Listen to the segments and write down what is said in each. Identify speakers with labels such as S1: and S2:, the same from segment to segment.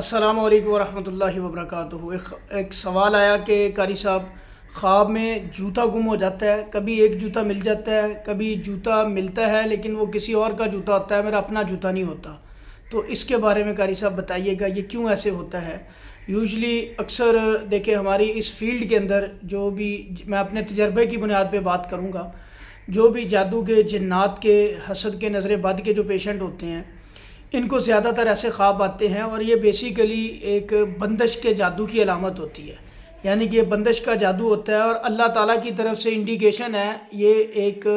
S1: السلام علیکم ورحمۃ اللہ وبرکاتہ۔ ایک سوال آیا کہ قاری صاحب، خواب میں جوتا گم ہو جاتا ہے، کبھی ایک جوتا مل جاتا ہے، کبھی جوتا ملتا ہے لیکن وہ کسی اور کا جوتا ہوتا ہے، میرا اپنا جوتا نہیں ہوتا، تو اس کے بارے میں قاری صاحب بتائیے گا یہ کیوں ایسے ہوتا ہے؟ یوزلی اکثر دیکھیں ہماری اس فیلڈ کے اندر جو بھی، میں اپنے تجربے کی بنیاد پہ بات کروں گا، جو بھی جادو کے، جنات کے، حسد کے، نظر بد کے جو پیشنٹ ہوتے ہیں، ان کو زیادہ تر ایسے خواب آتے ہیں، اور یہ بیسیکلی ایک بندش کے جادو کی علامت ہوتی ہے، یعنی کہ یہ بندش کا جادو ہوتا ہے، اور اللہ تعالیٰ کی طرف سے انڈیکیشن ہے، یہ ایک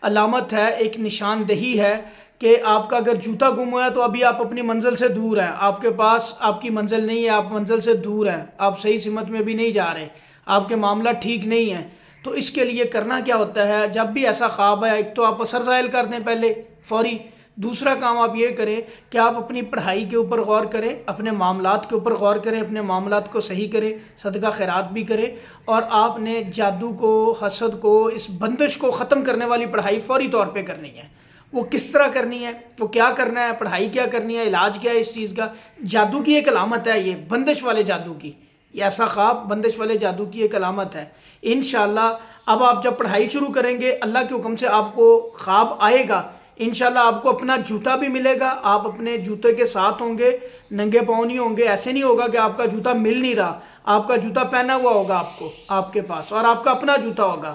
S1: علامت ہے، ایک نشاندہی ہے کہ آپ کا اگر جوتا گم ہوا ہے تو ابھی آپ اپنی منزل سے دور ہیں، آپ کے پاس آپ کی منزل نہیں ہے، آپ منزل سے دور ہیں، آپ صحیح سمت میں بھی نہیں جا رہے، آپ کے معاملہ ٹھیک نہیں ہیں۔ تو اس کے لیے کرنا کیا ہوتا ہے؟ جب بھی ایسا خواب ہے، ایک تو آپ اثر زائل کر دیں پہلے فوری، دوسرا کام آپ یہ کریں کہ آپ اپنی پڑھائی کے اوپر غور کریں، اپنے معاملات کے اوپر غور کریں، اپنے معاملات کو صحیح کریں، صدقہ خیرات بھی کریں، اور آپ نے جادو کو، حسد کو، اس بندش کو ختم کرنے والی پڑھائی فوری طور پہ کرنی ہے۔ وہ کس طرح کرنی ہے، وہ کیا کرنا ہے، پڑھائی کیا کرنی ہے، علاج کیا ہے اس چیز کا؟ جادو کی ایک علامت ہے یہ، بندش والے جادو کی، یہ ایسا خواب بندش والے جادو کی ایک علامت ہے۔ انشاءاللہ اب آپ جب پڑھائی شروع کریں گے، اللہ کے حکم سے آپ کو خواب آئے گا، انشاءاللہ آپ کو اپنا جوتا بھی ملے گا، آپ اپنے جوتے کے ساتھ ہوں گے، ننگے پاؤں نہیں ہوں گے، ایسے نہیں ہوگا کہ آپ کا جوتا مل نہیں رہا، آپ کا جوتا پہنا ہوا ہوگا آپ کو، آپ کے پاس، اور آپ کا اپنا جوتا ہوگا۔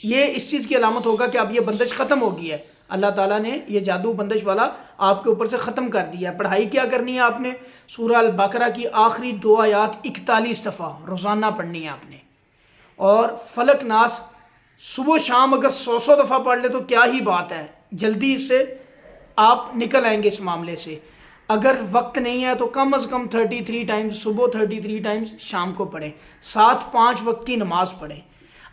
S1: یہ اس چیز کی علامت ہوگا کہ اب یہ بندش ختم ہو گئی ہے، اللہ تعالیٰ نے یہ جادو بندش والا آپ کے اوپر سے ختم کر دیا ہے۔ پڑھائی کیا کرنی ہے آپ نے؟ سورہ البقرہ کی آخری 2 آیات 41 دفعہ روزانہ پڑھنی ہے آپ نے، اور فلک ناس صبح شام اگر 100 دفعہ پڑھ لے تو کیا ہی بات ہے، جلدی سے آپ نکل آئیں گے اس معاملے سے۔ اگر وقت نہیں ہے تو کم از کم 33 ٹائمز صبح، 33 ٹائمز شام کو پڑھیں، ساتھ 5 وقت کی نماز پڑھیں۔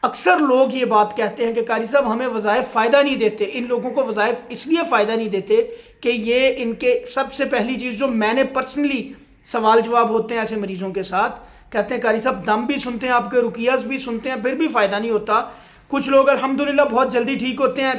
S1: اکثر لوگ یہ بات کہتے ہیں کہ قاری صاحب ہمیں وظائف فائدہ نہیں دیتے، ان لوگوں کو وظائف اس لیے فائدہ نہیں دیتے کہ یہ ان کے سب سے پہلی چیز جو میں نے پرسنلی سوال جواب ہوتے ہیں ایسے مریضوں کے ساتھ، کہتے ہیں قاری صاحب دم بھی سنتے ہیں، آپ کے رقیاز بھی سنتے ہیں، پھر بھی فائدہ نہیں ہوتا۔ کچھ لوگ الحمدللہ بہت جلدی ٹھیک ہوتے ہیں،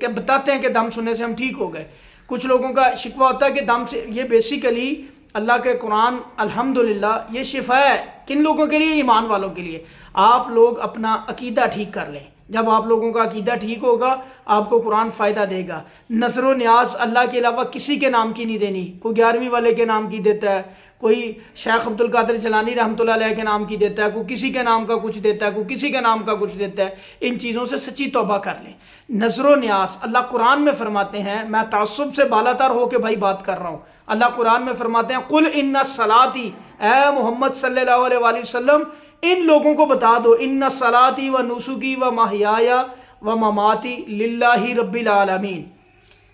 S1: کہ بتاتے ہیں کہ دم سننے سے ہم ٹھیک ہو گئے۔ کچھ لوگوں کا شکوہ ہوتا ہے کہ دم سے، یہ بیسیکلی اللہ کے قرآن الحمدللہ یہ شفا ہے، کن لوگوں کے لیے؟ ایمان والوں کے لیے۔ آپ لوگ اپنا عقیدہ ٹھیک کر لیں، جب آپ لوگوں کا عقیدہ ٹھیک ہوگا آپ کو قرآن فائدہ دے گا۔ نظر و نیاز اللہ کے علاوہ کسی کے نام کی نہیں دینی، کوئی 11ویں والے کے نام کی دیتا ہے، کوئی شیخ عبد القادر جیلانی رحمۃ اللہ علیہ کے نام کی دیتا ہے، کوئی کسی کے نام کا کچھ دیتا ہے، کوئی کسی کے نام کا کچھ دیتا ہے۔ ان چیزوں سے سچی توبہ کر لیں۔ نظر و نیاز اللہ قرآن میں فرماتے ہیں، میں تعصب سے بالاتر ہو کے بھائی بات کر رہا ہوں، اللہ قرآن میں فرماتے ہیں قل ان صلاتی، اے محمد صلی اللہ علیہ وآلہ وسلم ان لوگوں کو بتا دو، ان صلاتی و نسکی و محیایا و مماتی للہ رب العالمین۔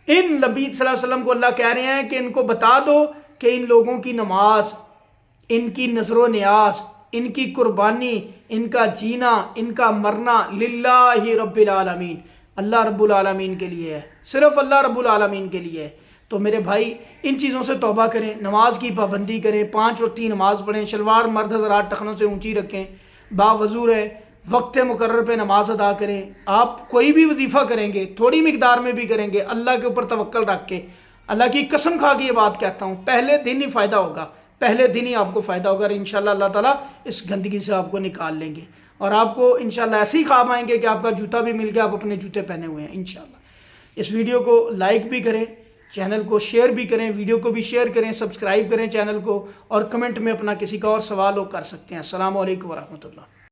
S1: ان نبی صلی اللہ علیہ وسلم کو اللہ کہہ رہے ہیں کہ ان کو بتا دو کہ ان لوگوں کی نماز، ان کی نظر و نیاز، ان کی قربانی، ان کا جینا، ان کا مرنا للہ رب العالمین، اللہ رب العالمین کے لیے ہے، صرف اللہ رب العالمین کے لیے ہے۔ تو میرے بھائی ان چیزوں سے توبہ کریں، نماز کی پابندی کریں، 5 وقت کی نماز پڑھیں، شلوار مرد حضرات ٹخنوں سے اونچی رکھیں، باوضو رہیں، وقت مقرر پہ نماز ادا کریں۔ آپ کوئی بھی وظیفہ کریں گے، تھوڑی مقدار میں بھی کریں گے، اللہ کے اوپر توکل رکھ کے، اللہ کی قسم کھا کے یہ بات کہتا ہوں، پہلے دن ہی فائدہ ہوگا، پہلے دن ہی آپ کو فائدہ ہوگا، اور انشاءاللہ اللہ تعالیٰ اس گندگی سے آپ کو نکال لیں گے، اور آپ کو انشاءاللہ ایسے ہی خواب آئیں گے کہ آپ کا جوتا بھی مل گیا، آپ اپنے جوتے پہنے ہوئے ہیں انشاءاللہ۔ اس ویڈیو کو لائک بھی کریں، چینل کو شیئر بھی کریں، ویڈیو کو بھی شیئر کریں، سبسکرائب کریں چینل کو، اور کمنٹ میں اپنا کسی کا اور سوال ہو کر سکتے ہیں۔ السلام علیکم ورحمۃ اللہ۔